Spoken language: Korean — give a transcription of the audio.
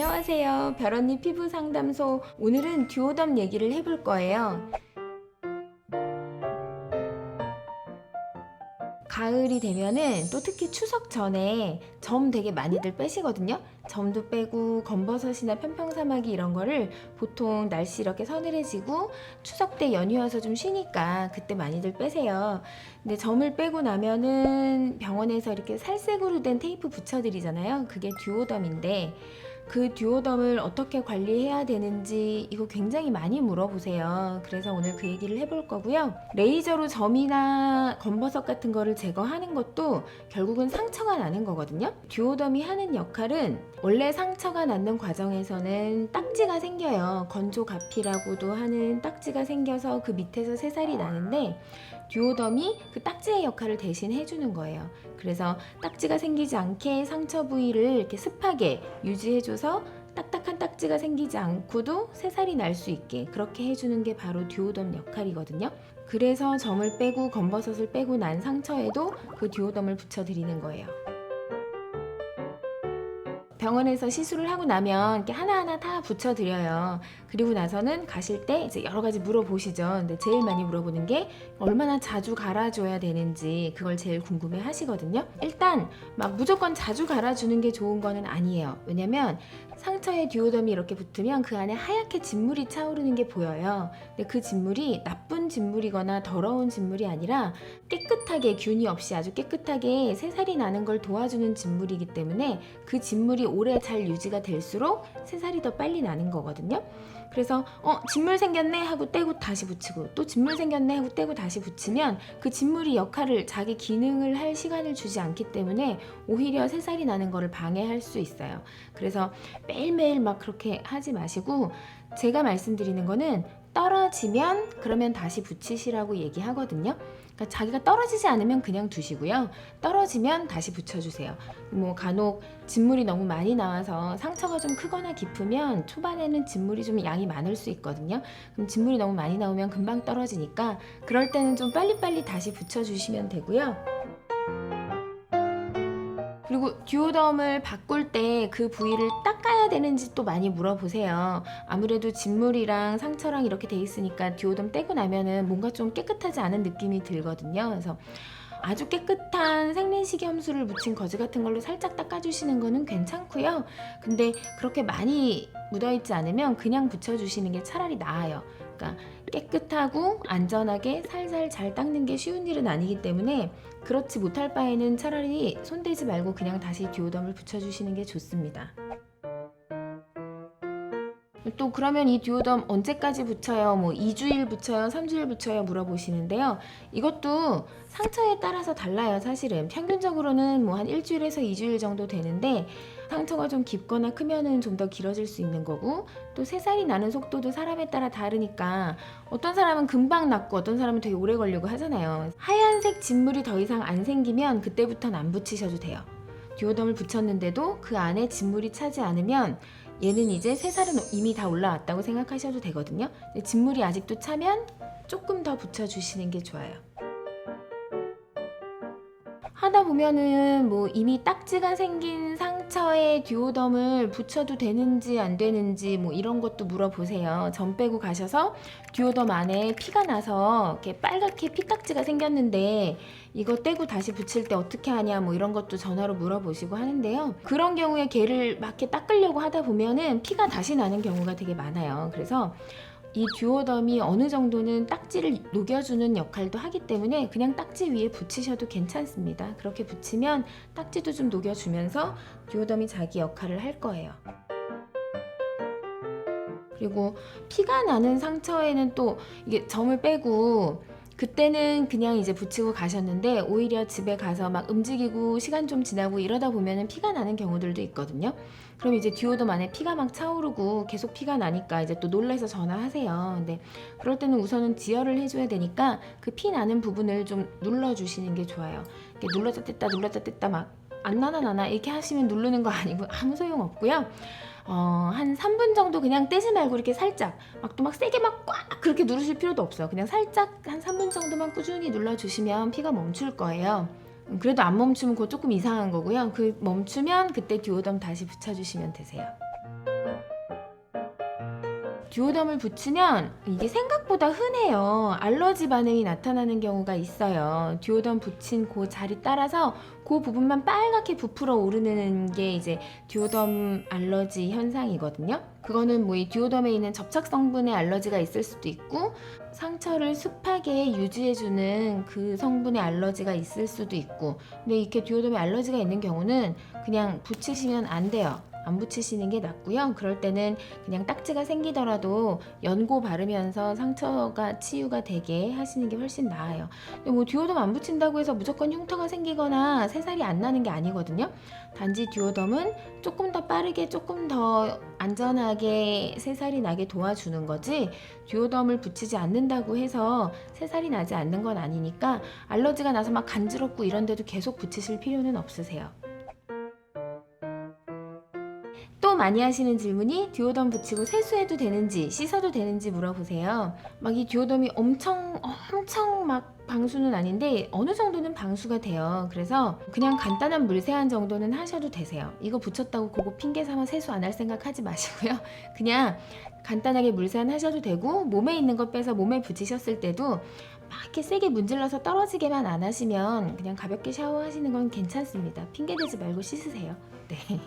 안녕하세요. 별언니 피부상담소. 오늘은 듀오덤 얘기를 해볼 거예요. 가을이 되면은 또 특히 추석 전에 점 되게 많이들 빼시거든요. 점도 빼고 검버섯이나 편평사마귀 이런 거를 보통 날씨 이렇게 서늘해지고 추석 때 연휴여서 좀 쉬니까 그때 많이들 빼세요. 근데 점을 빼고 나면은 병원에서 이렇게 살색으로 된 테이프 붙여드리잖아요. 그게 듀오덤인데 그 듀오덤을 어떻게 관리해야 되는지 이거 굉장히 많이 물어보세요. 그래서 오늘 그 얘기를 해볼 거고요. 레이저로 점이나 검버섯 같은 거를 제거하는 것도 결국은 상처가 나는 거거든요. 듀오덤이 하는 역할은 원래 상처가 낫는 과정에서는 딱지가 생겨요. 건조가피라고도 하는 딱지가 생겨서 그 밑에서 새살이 나는데 듀오덤이 그 딱지의 역할을 대신 해주는 거예요. 그래서 딱지가 생기지 않게 상처 부위를 이렇게 습하게 유지해줘서 딱딱한 딱지가 생기지 않고도 새살이 날 수 있게 그렇게 해주는 게 바로 듀오덤 역할이거든요. 그래서 점을 빼고 검버섯을 빼고 난 상처에도 그 듀오덤을 붙여드리는 거예요. 병원에서 시술을 하고 나면 이렇게 하나하나 다 붙여드려요. 그리고 나서는 가실 때 이제 여러 가지 물어보시죠. 근데 제일 많이 물어보는 게 얼마나 자주 갈아줘야 되는지 그걸 제일 궁금해 하시거든요. 일단 막 무조건 자주 갈아주는 게 좋은 거는 아니에요. 왜냐면 상처에 듀오덤이 이렇게 붙으면 그 안에 하얗게 진물이 차오르는 게 보여요. 근데 그 진물이 나쁜 진물이거나 더러운 진물이 아니라 깨끗하게 균이 없이 아주 깨끗하게 새살이 나는 걸 도와주는 진물이기 때문에 그 진물이 오래 잘 유지가 될수록 새살이 더 빨리 나는 거거든요. 그래서 진물 생겼네 하고 떼고 다시 붙이고 또 진물 생겼네 하고 떼고 다시 붙이면 그 진물이 역할을 자기 기능을 할 시간을 주지 않기 때문에 오히려 새살이 나는 거를 방해할 수 있어요. 그래서 매일매일 막 그렇게 하지 마시고 제가 말씀드리는 거는 떨어지면 그러면 다시 붙이시라고 얘기하거든요. 그러니까 자기가 떨어지지 않으면 그냥 두시고요. 떨어지면 다시 붙여주세요. 뭐 간혹 진물이 너무 많이 나와서 상처가 좀 크거나 깊으면 초반에는 진물이 좀 양이 많을 수 있거든요. 그럼 진물이 너무 많이 나오면 금방 떨어지니까 그럴 때는 좀 빨리빨리 다시 붙여주시면 되고요. 그리고 듀오덤을 바꿀 때 그 부위를 닦아야 되는지 또 많이 물어보세요. 아무래도 진물이랑 상처랑 이렇게 돼 있으니까 듀오덤 떼고 나면은 뭔가 좀 깨끗하지 않은 느낌이 들거든요. 그래서 아주 깨끗한 생린식염수를 묻힌 거즈 같은 걸로 살짝 닦아주시는 거는 괜찮고요. 근데 그렇게 많이 묻어있지 않으면 그냥 붙여주시는 게 차라리 나아요. 그러니까 깨끗하고 안전하게 살살 잘 닦는 게 쉬운 일은 아니기 때문에 그렇지 못할 바에는 차라리 손대지 말고 그냥 다시 듀오덤을 붙여주시는 게 좋습니다. 또 그러면 이 듀오덤 언제까지 붙여요? 뭐 2주일 붙여요? 3주일 붙여요? 물어보시는데요. 이것도 상처에 따라서 달라요. 사실은 평균적으로는 뭐 한 일주일에서 2주일 정도 되는데 상처가 좀 깊거나 크면은 좀 더 길어질 수 있는 거고 또 새살이 나는 속도도 사람에 따라 다르니까 어떤 사람은 금방 낫고 어떤 사람은 되게 오래 걸리고 하잖아요. 하얀색 진물이 더 이상 안 생기면 그때부터는 안 붙이셔도 돼요. 듀오덤을 붙였는데도 그 안에 진물이 차지 않으면 얘는 이제 새살은 이미 다 올라왔다고 생각하셔도 되거든요. 근데 진물이 아직도 차면 조금 더 붙여주시는 게 좋아요. 하다 보면은 뭐 이미 딱지가 생긴 상처에 듀오덤을 붙여도 되는지 안 되는지 뭐 이런 것도 물어보세요. 점 빼고 가셔서 듀오덤 안에 피가 나서 이렇게 빨갛게 피딱지가 생겼는데 이거 떼고 다시 붙일 때 어떻게 하냐 뭐 이런 것도 전화로 물어보시고 하는데요. 그런 경우에 걔를 막 이렇게 닦으려고 하다 보면은 피가 다시 나는 경우가 되게 많아요. 그래서 이 듀오덤이 어느 정도는 딱지를 녹여주는 역할도 하기 때문에 그냥 딱지 위에 붙이셔도 괜찮습니다. 그렇게 붙이면 딱지도 좀 녹여주면서 듀오덤이 자기 역할을 할 거예요. 그리고 피가 나는 상처에는 또 이게 점을 빼고 그때는 그냥 이제 붙이고 가셨는데 오히려 집에 가서 막 움직이고 시간 좀 지나고 이러다 보면은 피가 나는 경우들도 있거든요. 그럼 이제 듀오덤 안에 피가 막 차오르고 계속 피가 나니까 이제 또 놀라서 전화하세요. 근데 그럴 때는 우선은 지혈을 해줘야 되니까 그 피 나는 부분을 좀 눌러주시는 게 좋아요. 이렇게 눌렀다 뗐다 막 안 나나 이렇게 하시면 누르는 거 아니고 아무 소용 없고요. 한 3분 정도 그냥 떼지 말고 이렇게 살짝 막 세게 막 꽉 그렇게 누르실 필요도 없어요. 그냥 살짝 한 3분 정도만 꾸준히 눌러주시면 피가 멈출 거예요. 그래도 안 멈추면 그거 조금 이상한 거고요. 그 멈추면 그때 듀오덤 다시 붙여주시면 되세요. 듀오덤을 붙이면 이게 생각보다 흔해요. 알러지 반응이 나타나는 경우가 있어요. 듀오덤 붙인 그 자리 따라서 그 부분만 빨갛게 부풀어 오르는 게 이제 듀오덤 알러지 현상이거든요. 그거는 뭐 이 듀오덤에 있는 접착 성분의 알러지가 있을 수도 있고, 상처를 습하게 유지해주는 그 성분의 알러지가 있을 수도 있고, 근데 이렇게 듀오덤에 알러지가 있는 경우는 그냥 붙이시면 안 돼요. 안 붙이시는 게 낫고요. 그럴 때는 그냥 딱지가 생기더라도 연고 바르면서 상처가 치유가 되게 하시는 게 훨씬 나아요. 근데 뭐 듀오덤 안 붙인다고 해서 무조건 흉터가 생기거나 새살이 안 나는 게 아니거든요. 단지 듀오덤은 조금 더 빠르게 조금 더 안전하게 새살이 나게 도와주는 거지, 듀오덤을 붙이지 않는다고 해서 새살이 나지 않는 건 아니니까 알러지가 나서 막 간지럽고 이런데도 계속 붙이실 필요는 없으세요. 또 많이 하시는 질문이 듀오덤 붙이고 세수해도 되는지 씻어도 되는지 물어보세요. 막 이 듀오덤이 엄청 막 방수는 아닌데 어느 정도는 방수가 돼요. 그래서 그냥 간단한 물세안 정도는 하셔도 되세요. 이거 붙였다고 그거 핑계 삼아 세수 안 할 생각 하지 마시고요. 그냥 간단하게 물세안 하셔도 되고, 몸에 있는 거 빼서 몸에 붙이셨을 때도 막 이렇게 세게 문질러서 떨어지게만 안 하시면 그냥 가볍게 샤워하시는 건 괜찮습니다. 핑계 대지 말고 씻으세요. 네.